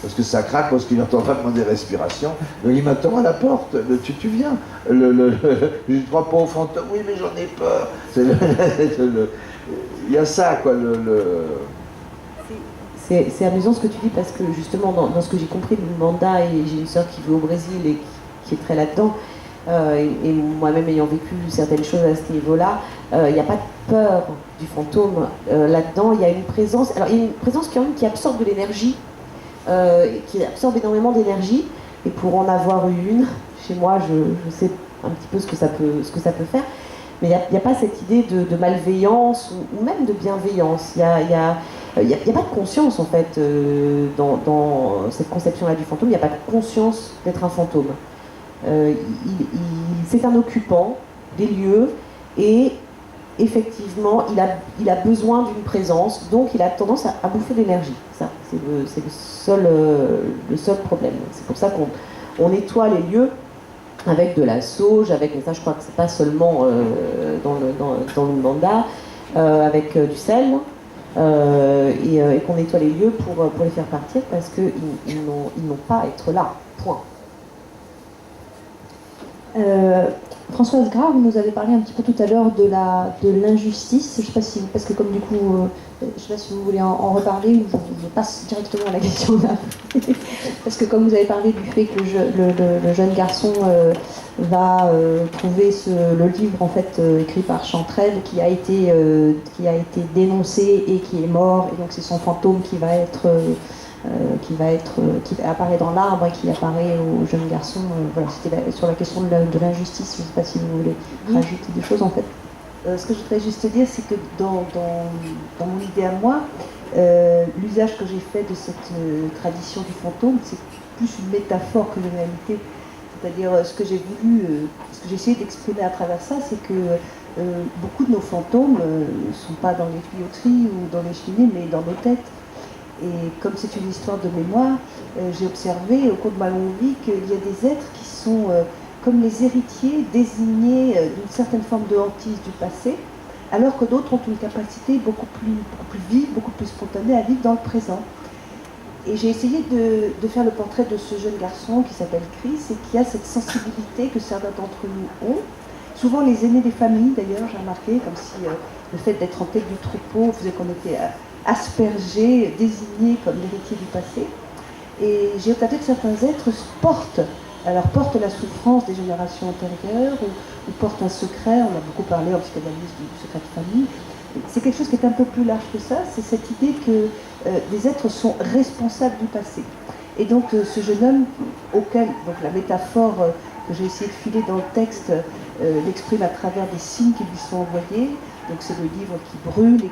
Parce que ça craque, parce qu'il entend vraiment des respirations. Donc il m'attend à la porte, tu viens. Je ne crois pas aux fantômes, oui, mais j'en ai peur. Il y a ça, quoi. C'est amusant ce que tu dis, parce que justement, dans ce que j'ai compris du mandat, et j'ai une sœur qui vit au Brésil et qui est très là-dedans, et moi-même ayant vécu certaines choses à ce niveau-là, il n'y a pas de peur du fantôme là-dedans. Il y a une présence, alors il y a une présence qui absorbe de l'énergie, qui absorbe énormément d'énergie, et pour en avoir eu une, chez moi, je sais un petit peu ce que ça peut faire. Mais il n'y a pas cette idée de malveillance ou même de bienveillance. Il n'y a pas de conscience, en fait, dans cette conception-là du fantôme. Il n'y a pas de conscience d'être un fantôme. C'est un occupant des lieux et effectivement, il a besoin d'une présence, donc il a tendance à bouffer de l'énergie. Ça, c'est le seul problème. C'est pour ça qu'on nettoie les lieux avec de la sauge, mais ça je crois que c'est pas seulement dans le Ouganda, avec du sel, et qu'on nettoie les lieux pour les faire partir parce qu'ils n'ont pas à être là. Point. Françoise Grave, vous nous avez parlé un petit peu tout à l'heure de l'injustice. Je sais pas si, parce que comme du coup, je sais pas si vous voulez en reparler ou je passe directement à la question là. Parce que comme vous avez parlé du fait que le jeune garçon va trouver le livre en fait écrit par Chantrelle qui a été dénoncé et qui est mort, et donc c'est son fantôme qui apparaît dans l'arbre et qui apparaît au jeune garçon. Voilà, c'était sur la question de l'injustice. Je ne sais pas si vous voulez rajouter des choses en fait. Ce que je voudrais juste dire, c'est que dans mon idée à moi, l'usage que j'ai fait de cette tradition du fantôme, c'est plus une métaphore que une réalité. C'est-à-dire, ce que j'ai essayé d'exprimer à travers ça, c'est que beaucoup de nos fantômes ne sont pas dans les tuyauteries ou dans les cheminées, mais dans nos têtes. Et comme c'est une histoire de mémoire, j'ai observé au cours de ma longue vie qu'il y a des êtres qui sont comme les héritiers désignés d'une certaine forme de hantise du passé, alors que d'autres ont une capacité beaucoup plus vive, beaucoup plus spontanée à vivre dans le présent. Et j'ai essayé de faire le portrait de ce jeune garçon qui s'appelle Chris et qui a cette sensibilité que certains d'entre nous ont. Souvent les aînés des familles d'ailleurs, j'ai remarqué, comme si le fait d'être en tête du troupeau faisait qu'on était aspergé, désigné comme l'héritier du passé. Et j'ai observé que certains êtres portent la souffrance des générations antérieures ou portent un secret. On a beaucoup parlé en psychanalyse du secret de famille. C'est quelque chose qui est un peu plus large que ça, c'est cette idée que des êtres sont responsables du passé. Et donc ce jeune homme, auquel donc la métaphore que j'ai essayé de filer dans le texte l'exprime à travers des signes qui lui sont envoyés. Donc c'est le livre qui brûle et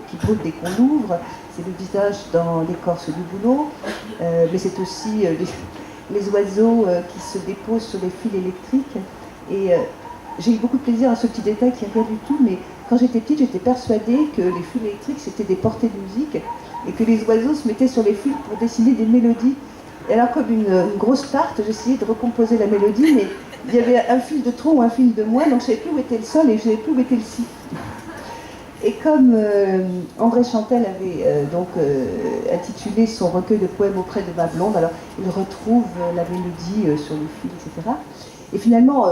qui brûle dès qu'on l'ouvre. C'est le visage dans l'écorce du bouleau. Mais c'est aussi les oiseaux qui se déposent sur les fils électriques. Et j'ai eu beaucoup de plaisir à ce petit détail qui n'est rien du tout. Mais quand j'étais petite, j'étais persuadée que les fils électriques, c'était des portées de musique. Et que les oiseaux se mettaient sur les fils pour dessiner des mélodies. Et alors comme une grosse tarte, j'essayais de recomposer la mélodie, mais il y avait un fil de trop ou un fil de moins, donc je ne savais plus où était le sol et je ne savais plus où était le si. Et comme André Chantel avait intitulé son recueil de poèmes auprès de ma blonde, alors il retrouve la mélodie sur les fils, etc. Et finalement,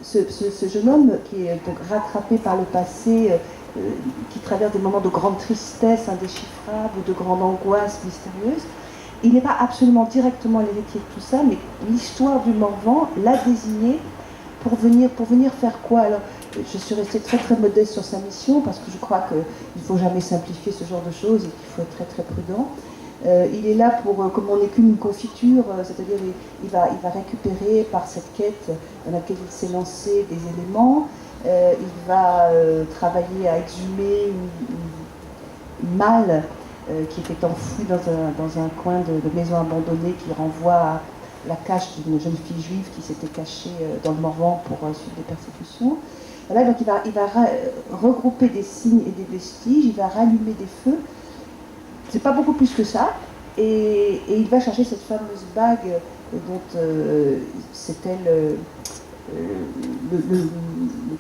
ce jeune homme qui est donc rattrapé par le passé, qui traverse des moments de grande tristesse indéchiffrable ou de grande angoisse mystérieuse, il n'est pas absolument directement l'héritier de tout ça, mais l'histoire du Morvan l'a désigné pour venir faire quoi? Alors, je suis restée très très modeste sur sa mission parce que je crois qu'il ne faut jamais simplifier ce genre de choses et qu'il faut être très très prudent. Il est là pour, comme on n'est qu'une confiture, c'est-à-dire il va récupérer par cette quête dans laquelle il s'est lancé des éléments, il va travailler à exhumer une malle qui était enfouie dans un coin de maison abandonnée qui renvoie à la cache d'une jeune fille juive qui s'était cachée dans le Morvan pour suivre des persécutions. Voilà, donc il va regrouper des signes et des vestiges, il va rallumer des feux. C'est pas beaucoup plus que ça. Et il va chercher cette fameuse bague dont c'était le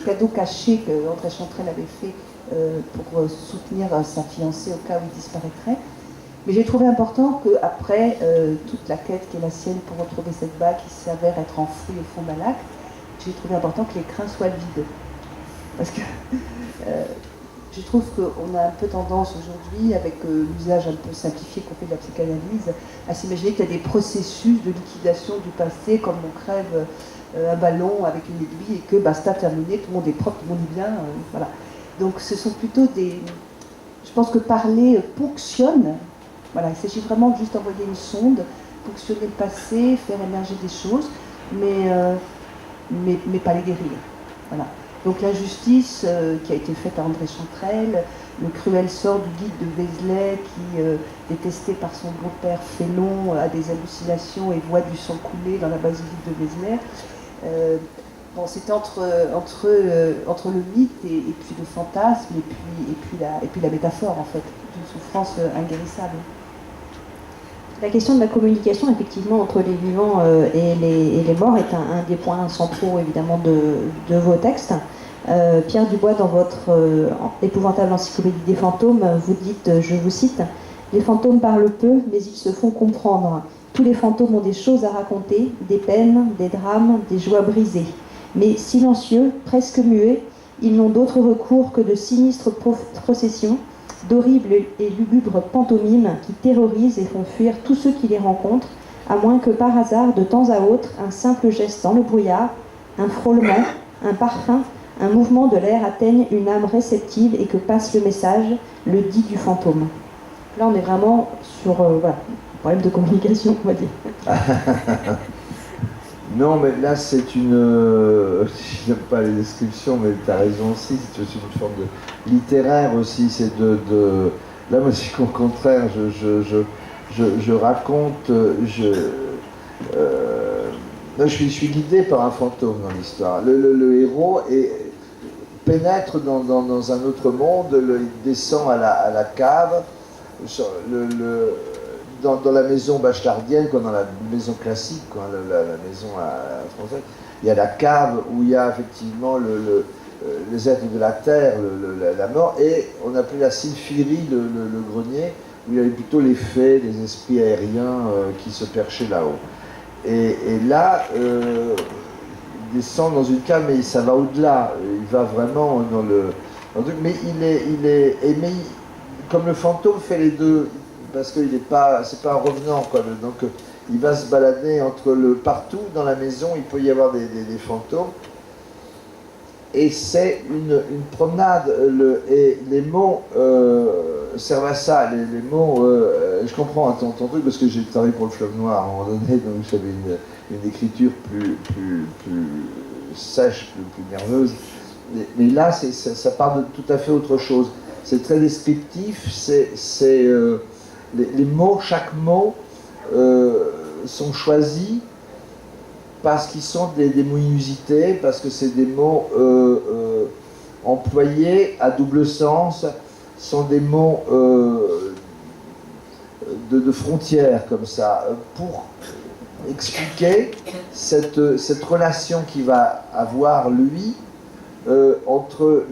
cadeau caché qu'André Chantrelle avait fait pour soutenir sa fiancée au cas où il disparaîtrait. Mais j'ai trouvé important qu'après toute la quête qui est la sienne pour retrouver cette bague qui s'avère être enfouie au fond d'un lac, j'ai trouvé important que l'écrin soit vide. Parce que je trouve qu'on a un peu tendance aujourd'hui, avec l'usage un peu simplifié qu'on fait de la psychanalyse, à s'imaginer qu'il y a des processus de liquidation du passé, comme on crève un ballon avec une aiguille et que basta, terminé, tout le monde est propre, tout le monde est bien, voilà. Donc ce sont plutôt des... Je pense que parler ponctionne. Voilà, il s'agit vraiment de juste envoyer une sonde, ponctionner le passé, faire émerger des choses, mais pas les guérir. Voilà. Donc l'injustice qui a été faite à André Chantrel, le cruel sort du guide de Vézelay qui, détesté par son beau-père Félon, a des hallucinations et voit du sang couler dans la basilique de Vézelay. Bon, c'était entre le mythe et puis le fantasme et puis la métaphore en fait, d'une souffrance inguérissable. La question de la communication, effectivement, entre les vivants et les morts est un des points centraux, évidemment, de vos textes. Pierre Dubois, dans votre épouvantable encyclopédie des fantômes, vous dites, je vous cite, « Les fantômes parlent peu, mais ils se font comprendre. Tous les fantômes ont des choses à raconter, des peines, des drames, des joies brisées. Mais silencieux, presque muets, ils n'ont d'autre recours que de sinistres processions, d'horribles et lugubres pantomimes qui terrorisent et font fuir tous ceux qui les rencontrent, à moins que par hasard, de temps à autre, un simple geste dans le brouillard, un frôlement, un parfum, un mouvement de l'air atteigne une âme réceptive et que passe le message, le dit du fantôme. » Là, on est vraiment sur voilà, un problème de communication, on va dire. Non, mais là, c'est une... je n'aime pas les descriptions, mais tu as raison aussi, c'est aussi une forme de littéraire aussi, c'est Là, moi, c'est qu'au contraire, je raconte... je suis guidé par un fantôme dans l'histoire. Le héros pénètre dans un autre monde, il descend à la cave, dans la maison bachellardienne, comme dans la maison classique, la maison française, il y a la cave où il y a effectivement les êtres de la terre, la mort, et on appelait la sylphilie le grenier, où il y avait plutôt les fées, les esprits aériens qui se perchaient là-haut. Et là, il descend dans une cave, mais ça va au-delà, il va vraiment dans le truc, mais comme le fantôme fait les deux, parce que c'est pas un revenant, quoi. Donc il va se balader partout dans la maison, il peut y avoir des fantômes, et c'est une promenade, et les mots servent à ça, les mots, je comprends ton truc, parce que j'ai travaillé pour le Fleuve Noir à un moment donné, donc j'avais une écriture plus sèche, plus nerveuse, mais là ça part de tout à fait autre chose, c'est très descriptif, les mots, chaque mot sont choisis parce qu'ils sont des mots inusités, parce que c'est des mots employés à double sens, sont des mots de frontières comme ça, pour expliquer cette relation qu'il va avoir lui entre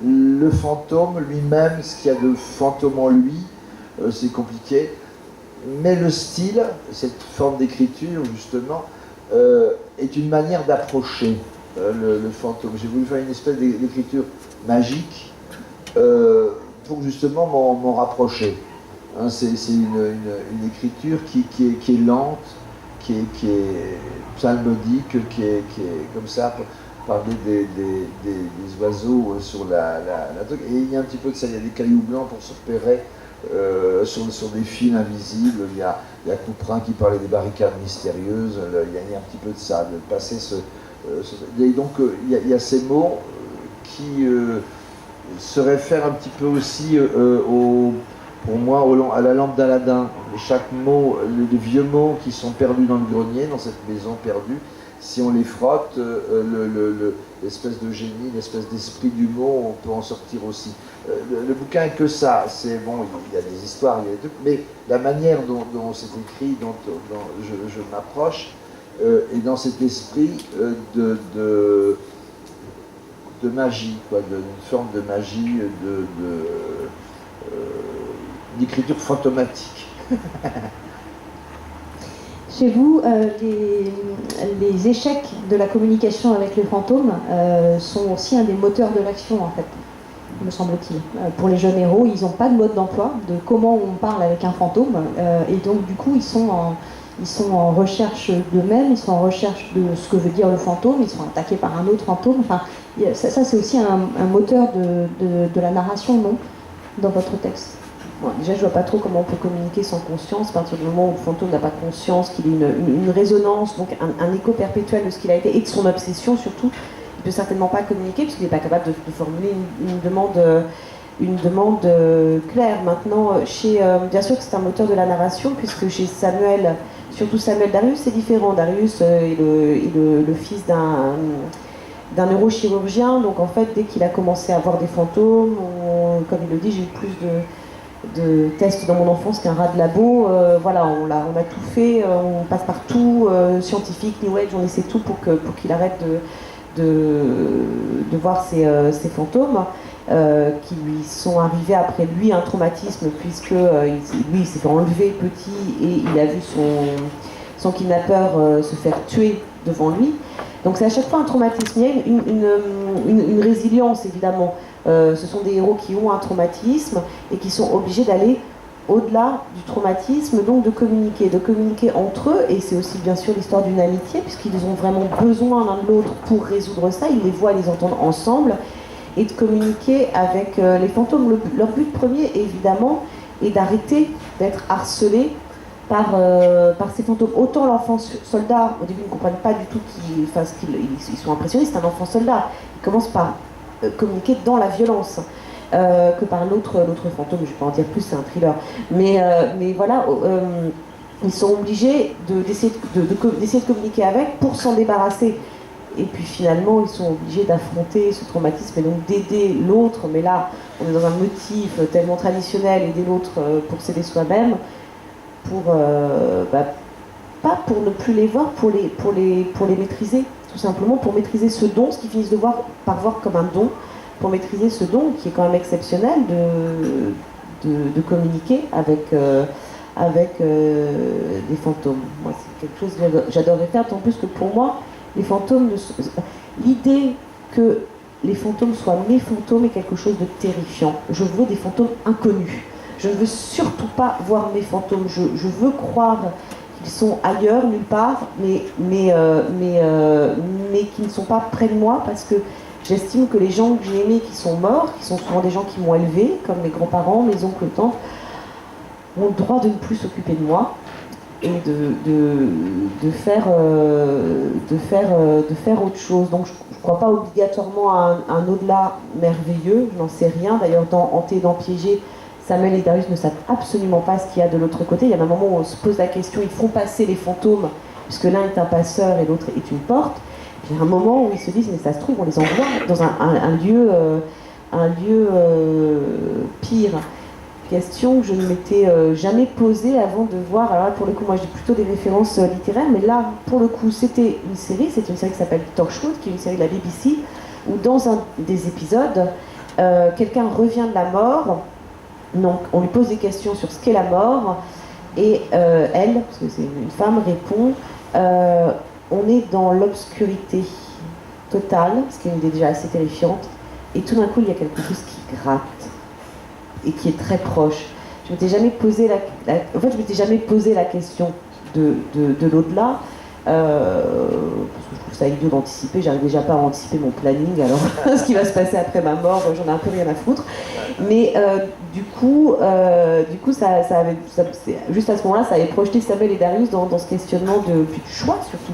le fantôme lui-même, ce qu'il y a de fantôme en lui, c'est compliqué, mais le style, cette forme d'écriture justement, est une manière d'approcher le fantôme. J'ai voulu faire une espèce d'écriture magique pour justement m'en rapprocher. Hein, c'est une écriture qui est lente, qui est psalmodique, qui est comme ça, parler des oiseaux sur la truc. Et il y a un petit peu de ça, il y a des cailloux blancs pour se repérer sur des fils invisibles. Il y a Couperin qui parlait des barricades mystérieuses, il y a un petit peu de ça, de passer et donc il y a ces mots qui se réfèrent un petit peu aussi pour moi à la lampe d'Aladin. Chaque mot, les vieux mots qui sont perdus dans le grenier, dans cette maison perdue, si on les frotte, l'espèce de génie, l'espèce d'esprit du mot, on peut en sortir aussi. Le bouquin est que ça, c'est bon, il y a des histoires, il y a des trucs, mais la manière dont c'est écrit, dont je m'approche, est dans cet esprit de magie, quoi, d'une forme de magie, d'écriture fantomatique. Chez vous, les échecs de la communication avec les fantômes sont aussi un des moteurs de l'action, en fait, me semble-t-il. Pour les jeunes héros, ils n'ont pas de mode d'emploi, de comment on parle avec un fantôme, et donc du coup, ils sont en recherche d'eux-mêmes, ils sont en recherche de ce que veut dire le fantôme, ils sont attaqués par un autre fantôme. Enfin, ça c'est aussi un moteur de la narration, non, dans votre texte? Bon, déjà, je vois pas trop comment on peut communiquer sans conscience, à partir du moment où le fantôme n'a pas conscience, qu'il ait une résonance, donc un écho perpétuel de ce qu'il a été, et de son obsession surtout. il peut certainement pas communiquer puisqu'il n'est pas capable de formuler une demande claire. Maintenant, bien sûr que c'est un moteur de la narration, puisque chez Samuel, surtout Samuel Darius, c'est différent. Darius est le fils d'un neurochirurgien, donc en fait, dès qu'il a commencé à avoir des fantômes, comme il le dit, j'ai eu plus de tests dans mon enfance qu'un rat de labo. Voilà, on a tout fait, on passe par tout, scientifique, New Age, on essaie tout pour qu'il arrête de voir ces fantômes. Qui lui sont arrivés après lui un traumatisme, puisque lui il s'est fait enlever petit et il a vu son kidnappeur se faire tuer devant lui. Donc c'est à chaque fois un traumatisme. Il y a une résilience évidemment. Ce sont des héros qui ont un traumatisme et qui sont obligés d'aller au-delà du traumatisme, donc de communiquer entre eux. Et c'est aussi bien sûr l'histoire d'une amitié, puisqu'ils ont vraiment besoin l'un de l'autre pour résoudre ça. Ils les voient, les entendent ensemble, et de communiquer avec les fantômes. Leur but premier, évidemment, est d'arrêter d'être harcelés par ces fantômes. Autant l'enfant soldat, au début, ils ne comprennent pas du tout ils sont impressionnés, c'est un enfant soldat. Ils commencent par communiquer dans la violence, que par l'autre fantôme. Je ne vais pas en dire plus, c'est un thriller. Mais voilà, ils sont obligés d'essayer de communiquer avec pour s'en débarrasser. Et puis finalement, ils sont obligés d'affronter ce traumatisme et donc d'aider l'autre. Mais là, on est dans un motif tellement traditionnel, aider l'autre pour s'aider soi-même, pas pour ne plus les voir, pour les maîtriser, tout simplement, pour maîtriser ce don, ce qu'ils finissent par voir comme un don, pour maîtriser ce don qui est quand même exceptionnel de communiquer avec des fantômes. Moi, c'est quelque chose que j'adorerais faire, tant plus que pour moi, les fantômes, l'idée que les fantômes soient mes fantômes est quelque chose de terrifiant. Je veux des fantômes inconnus. Je ne veux surtout pas voir mes fantômes. Je veux croire qu'ils sont ailleurs, nulle part, mais qui ne sont pas près de moi, parce que j'estime que les gens que j'ai aimés, qui sont morts, qui sont souvent des gens qui m'ont élevé, comme mes grands-parents, mes oncles, tantes, ont le droit de ne plus s'occuper de moi et de faire autre chose. Donc je ne crois pas obligatoirement à un au-delà merveilleux, je n'en sais rien. D'ailleurs, dans Hanté, dans Piégé, Samuel et Darius ne savent absolument pas ce qu'il y a de l'autre côté. Il y a un moment où on se pose la question, ils font passer les fantômes, puisque l'un est un passeur et l'autre est une porte. Il y a un moment où ils se disent, mais ça se trouve, on les envoie dans un lieu pire. Question que je ne m'étais jamais posée avant de voir. Alors là, pour le coup, moi j'ai plutôt des références littéraires, mais là, pour le coup, c'était une série qui s'appelle Torchwood, qui est une série de la BBC, où dans un des épisodes, quelqu'un revient de la mort, donc on lui pose des questions sur ce qu'est la mort, et elle, parce que c'est une femme, répond on est dans l'obscurité totale, ce qui est une idée déjà assez terrifiante, et tout d'un coup, il y a quelque chose qui gratte et qui est très proche. Je m'étais jamais posé je m'étais jamais posé la question de l'au-delà, parce que je trouve ça idiot d'anticiper. J'arrive déjà pas à anticiper mon planning, alors ce qui va se passer après ma mort, j'en ai un peu rien à foutre. Mais du coup, juste à ce moment-là, ça avait projeté Samuel et Darius dans ce questionnement du choix, surtout.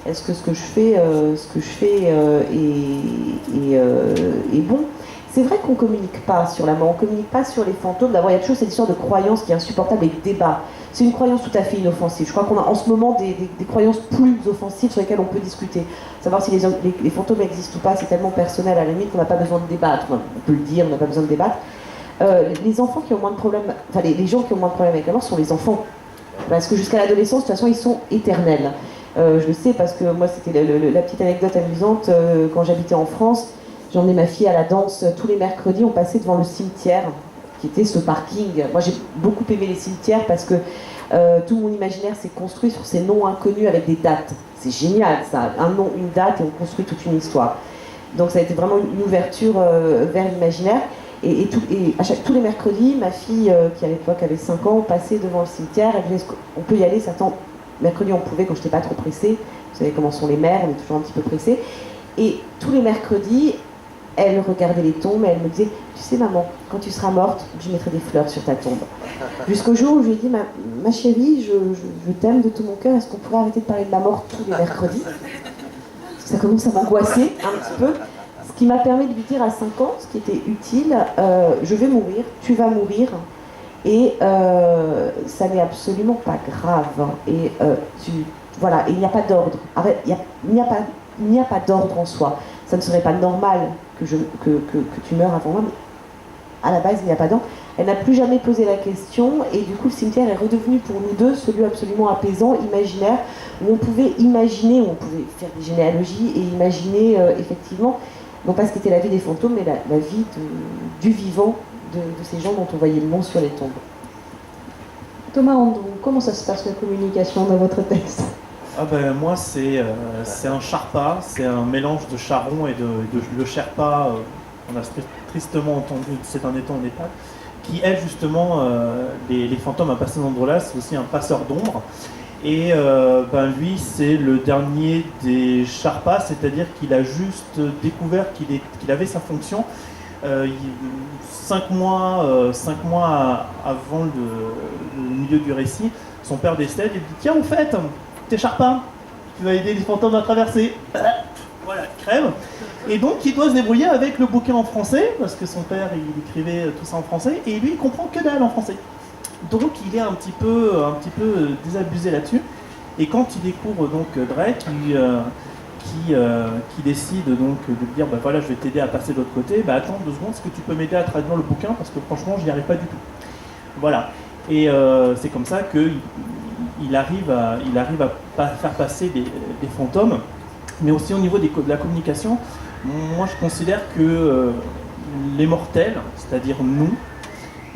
Est-ce que ce que je fais est bon? C'est vrai qu'on ne communique pas sur la mort, on ne communique pas sur les fantômes. D'abord, il y a toujours cette histoire de croyance qui est insupportable et de débat. C'est une croyance tout à fait inoffensive. Je crois qu'on a en ce moment des croyances plus offensives sur lesquelles on peut discuter. Savoir si les fantômes existent ou pas, c'est tellement personnel à la limite qu'on n'a pas besoin de débattre. On peut le dire, on n'a pas besoin de débattre. Les enfants qui ont moins de problèmes, enfin les gens qui ont moins de problèmes avec la mort sont les enfants. Parce que jusqu'à l'adolescence, de toute façon, ils sont éternels. Je le sais parce que moi, c'était la petite anecdote amusante. Quand j'habitais en France, j'emmenais ma fille à la danse tous les mercredis, on passait devant le cimetière, qui était ce parking. Moi, j'ai beaucoup aimé les cimetières parce que tout mon imaginaire s'est construit sur ces noms inconnus avec des dates. C'est génial, ça. Un nom, une date, et on construit toute une histoire. Donc, ça a été vraiment une ouverture vers l'imaginaire. Et tous les mercredis, ma fille, qui à l'époque avait 5 ans, passait devant le cimetière. Elle disait, on peut y aller, certains mercredis, on pouvait quand je n'étais pas trop pressée. Vous savez comment sont les mères, on est toujours un petit peu pressée. Et tous les mercredis, elle regardait les tombes et elle me disait, tu sais maman, quand tu seras morte, je mettrai des fleurs sur ta tombe. Jusqu'au jour où je lui ai dit, ma chérie, je t'aime de tout mon cœur, est-ce qu'on pourrait arrêter de parler de la mort tous les mercredis? ça commence à m'angoisser un petit peu. Ce qui m'a permis de lui dire à 5 ans, ce qui était utile, je vais mourir, tu vas mourir, et ça n'est absolument pas grave. Et voilà, il n'y a pas d'ordre. Il n'y a pas d'ordre en soi. Ça ne serait pas normal que tu meurs avant moi, mais à la base, il n'y a pas d'ordre. Elle n'a plus jamais posé la question, et du coup, le cimetière est redevenu pour nous deux ce lieu absolument apaisant, imaginaire, où on pouvait imaginer, où on pouvait faire des généalogies et imaginer effectivement, non pas ce qu'était la vie des fantômes, mais la vie du vivant de ces gens dont on voyait le nom sur les tombes. Thomas Andon, comment ça se passe la communication dans votre texte? Ah ben, moi, c'est un Sherpa, c'est un mélange de charron et de le Sherpa, on a tristement entendu ces derniers temps au Népal, qui aide justement les fantômes à passer dans cet endroit-là. C'est aussi un passeur d'ombre. Et lui, c'est le dernier des Sherpas, c'est-à-dire qu'il a juste découvert qu'il avait sa fonction. 5 mois avant le milieu du récit, son père décède et il dit: tiens, au fait, t'es Sherpa, tu vas aider les fantômes à traverser. Voilà, il crève. Et donc il doit se débrouiller avec le bouquin en français, parce que son père il écrivait tout ça en français, et lui il comprend que dalle en français. Donc il est un petit peu désabusé là-dessus. Et quand il découvre donc Drake, qui décide donc de lui dire: bah voilà, je vais t'aider à passer de l'autre côté, bah attends 2 secondes, est-ce que tu peux m'aider à traduire le bouquin, parce que franchement j'y arrive pas du tout. Voilà. Et c'est comme ça qu'il arrive à faire passer des fantômes. Mais aussi au niveau de la communication, moi je considère que les mortels, c'est-à-dire nous,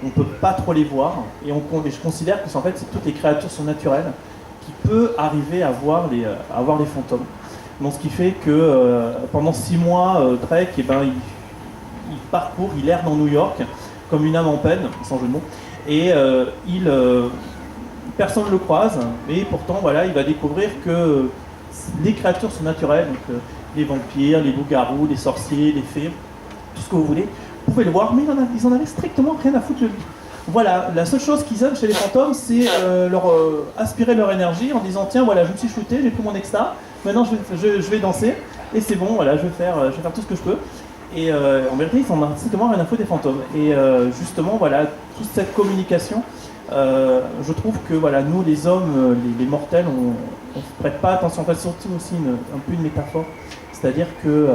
on ne peut pas trop les voir, et je considère que en fait c'est toutes les créatures surnaturelles qui peuvent arriver à voir les fantômes. Donc ce qui fait que pendant 6 mois, Drake, il parcourt, il erre dans New York comme une âme en peine, sans jeu de mots, et personne ne le croise, et pourtant voilà, il va découvrir que les créatures surnaturelles, donc les vampires, les loups-garous, les sorciers, les fées, tout ce que vous voulez, vous pouvez le voir, mais ils en avaient strictement rien à foutre de lui. Voilà, la seule chose qu'ils aiment chez les fantômes, c'est aspirer leur énergie en disant: tiens, voilà, je me suis shooté, j'ai pris mon extra, maintenant je vais danser, et c'est bon, voilà, je vais faire tout ce que je peux. Et en vérité, ils en ont strictement rien à foutre des fantômes. Et justement, voilà, toute cette communication, je trouve que voilà, nous les hommes, les mortels, on ne prête pas attention. C'est surtout aussi un peu une métaphore. C'est-à-dire que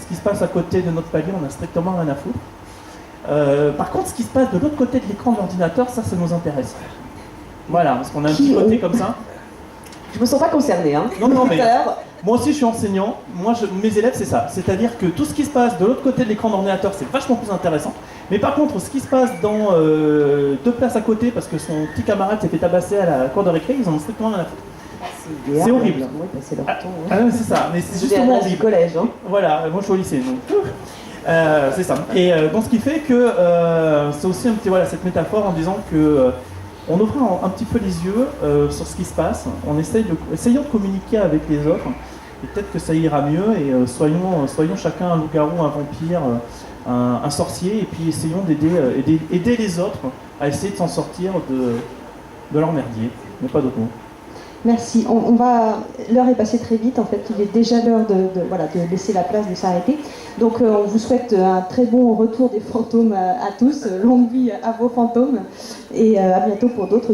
ce qui se passe à côté de notre palier, on n'a strictement rien à foutre. Par contre, ce qui se passe de l'autre côté de l'écran de l'ordinateur, ça nous intéresse. Voilà, parce qu'on a un petit côté comme ça. Je me sens pas concernée, hein. Non, mais moi aussi je suis enseignant. Mes élèves, c'est ça. C'est-à-dire que tout ce qui se passe de l'autre côté de l'écran d'ordinateur, c'est vachement plus intéressant. Mais par contre, ce qui se passe dans 2 places à côté, parce que son petit camarade s'est fait tabasser à la cour de récré, ils en ont strictement rien à foutre. C'est horrible. Oui, bah, c'est leur temps. Ah, c'est ça. Mais c'est justement du horrible. collège, hein. Voilà, moi je suis au lycée, donc c'est ça. Et donc ce qui fait que c'est aussi cette métaphore en disant que on ouvre un petit peu les yeux sur ce qui se passe, on essayons de communiquer avec les autres, et peut-être que ça ira mieux, et soyons chacun un loup-garou, un vampire, un sorcier, et puis essayons d'aider les autres à essayer de s'en sortir de leur merdier, mais pas d'autre mot. Merci. L'heure est passée très vite. En fait, il est déjà l'heure de laisser la place, de s'arrêter. Donc, on vous souhaite un très bon retour des fantômes à tous. Longue vie à vos fantômes. Et à bientôt pour d'autres